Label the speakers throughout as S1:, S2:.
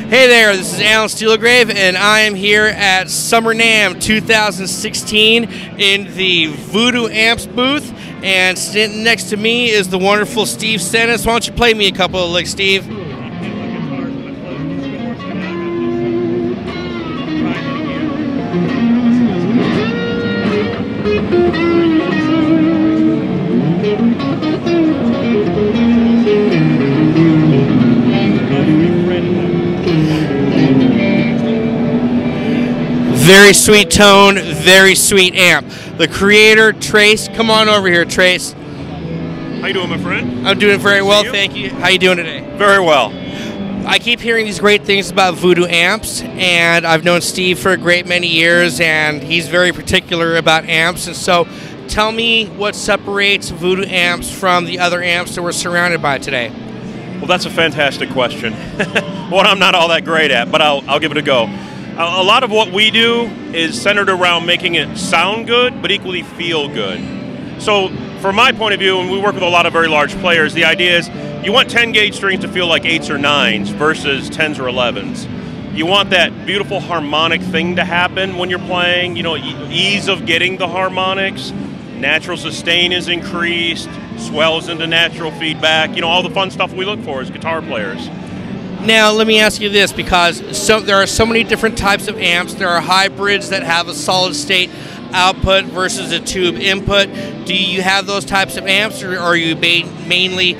S1: Hey there, this is Alan Steelgrave, and I am here at Summer NAMM 2016 in the Voodoo Amps booth. And sitting next to me is the wonderful Steve Stennis. Why don't you play me a couple of licks, Steve? Very sweet tone, very sweet amp. The creator, Trace, come on over here, Trace.
S2: How you doing, my friend?
S1: I'm doing very well, thank you. How you doing today?
S2: Very well.
S1: I keep hearing these great things about Voodoo Amps, and I've known Steve for a great many years, and he's very particular about amps. And so, tell me what separates Voodoo Amps from the other amps that we're surrounded by today.
S2: Well, that's a fantastic question. One I'm not all that great at, but I'll give it a go. A lot of what we do is centered around making it sound good, but equally feel good. So from my point of view, and we work with a lot of very large players, the idea is you want 10 gauge strings to feel like 8s or 9s versus 10s or 11s. You want that beautiful harmonic thing to happen when you're playing, you know, ease of getting the harmonics, natural sustain is increased, swells into natural feedback, you know, all the fun stuff we look for as guitar players.
S1: Now, let me ask you this, because there are so many different types of amps. There are hybrids that have a solid state output versus a tube input. Do you have those types of amps, or are you mainly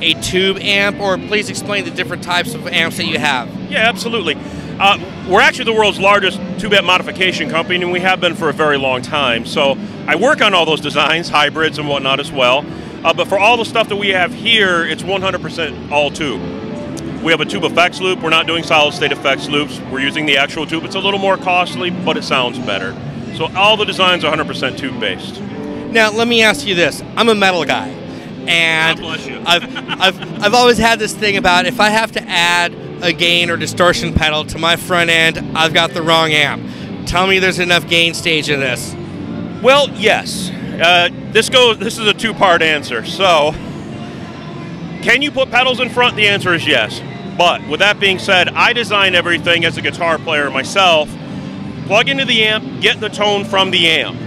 S1: a tube amp? Or please explain the different types of amps that you have.
S2: Yeah, absolutely. We're actually the world's largest tube amp modification company, and we have been for a very long time. So I work on all those designs, hybrids and whatnot as well. But for all the stuff that we have here, it's 100% all tube. We have a tube effects loop. We're not doing solid state effects loops. We're using the actual tube. It's a little more costly, but it sounds better. So all the designs are 100% tube based.
S1: Now, let me ask you this. I'm a metal guy, and
S2: God bless you.
S1: I've always had this thing about if I have to add a gain or distortion pedal to my front end, I've got the wrong amp. Tell me there's enough gain stage in this.
S2: Well, yes. This is a two-part answer. So, can you put pedals in front? The answer is yes. But with that being said, I design everything as a guitar player myself. Plug into the amp, get the tone from the amp.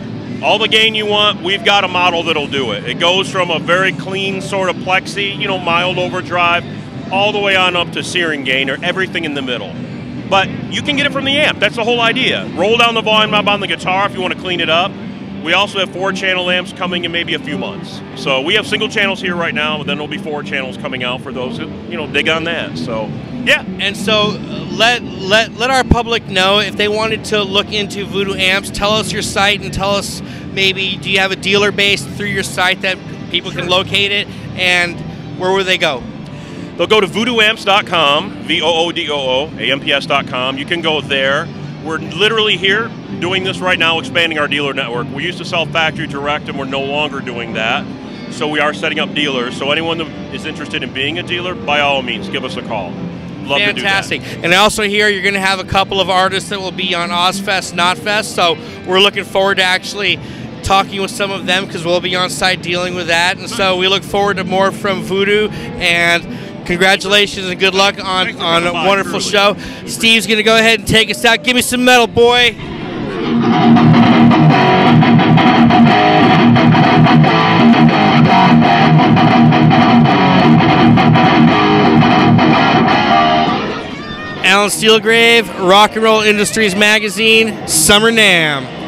S2: All the gain you want, we've got a model that'll do it. It goes from a very clean sort of plexi, you know, mild overdrive, all the way on up to searing gain, or everything in the middle. But you can get it from the amp. That's the whole idea. Roll down the volume knob on the guitar if you want to clean it up. We also have 4-channel amps coming in maybe a few months. So we have single channels here right now, but then there'll be 4 channels coming out for those who, you know, dig on that. So, yeah.
S1: And so let our public know if they wanted to look into Voodoo Amps. Tell us your site and tell us maybe, do you have a dealer base through your site that people can locate it, and where would they go?
S2: They'll go to voodooamps.com, VOODOOAMPS.com. You can go there. We're literally here doing this right now, expanding our dealer network. We used to sell factory direct, and we're no longer doing that. So we are setting up dealers. So anyone that is interested in being a dealer, by all means, give us a call. Love
S1: Fantastic.
S2: to do that.
S1: And I also hear you're going to have a couple of artists that will be on Ozfest, Knotfest. So we're looking forward to actually talking with some of them, because we'll be on site dealing with that. And so we look forward to more from Voodoo. And congratulations and good luck on a wonderful show. Steve's going to go ahead and take us out. Give me some metal, boy. Alan Steelgrave, Rock and Roll Industries Magazine, Summer NAMM.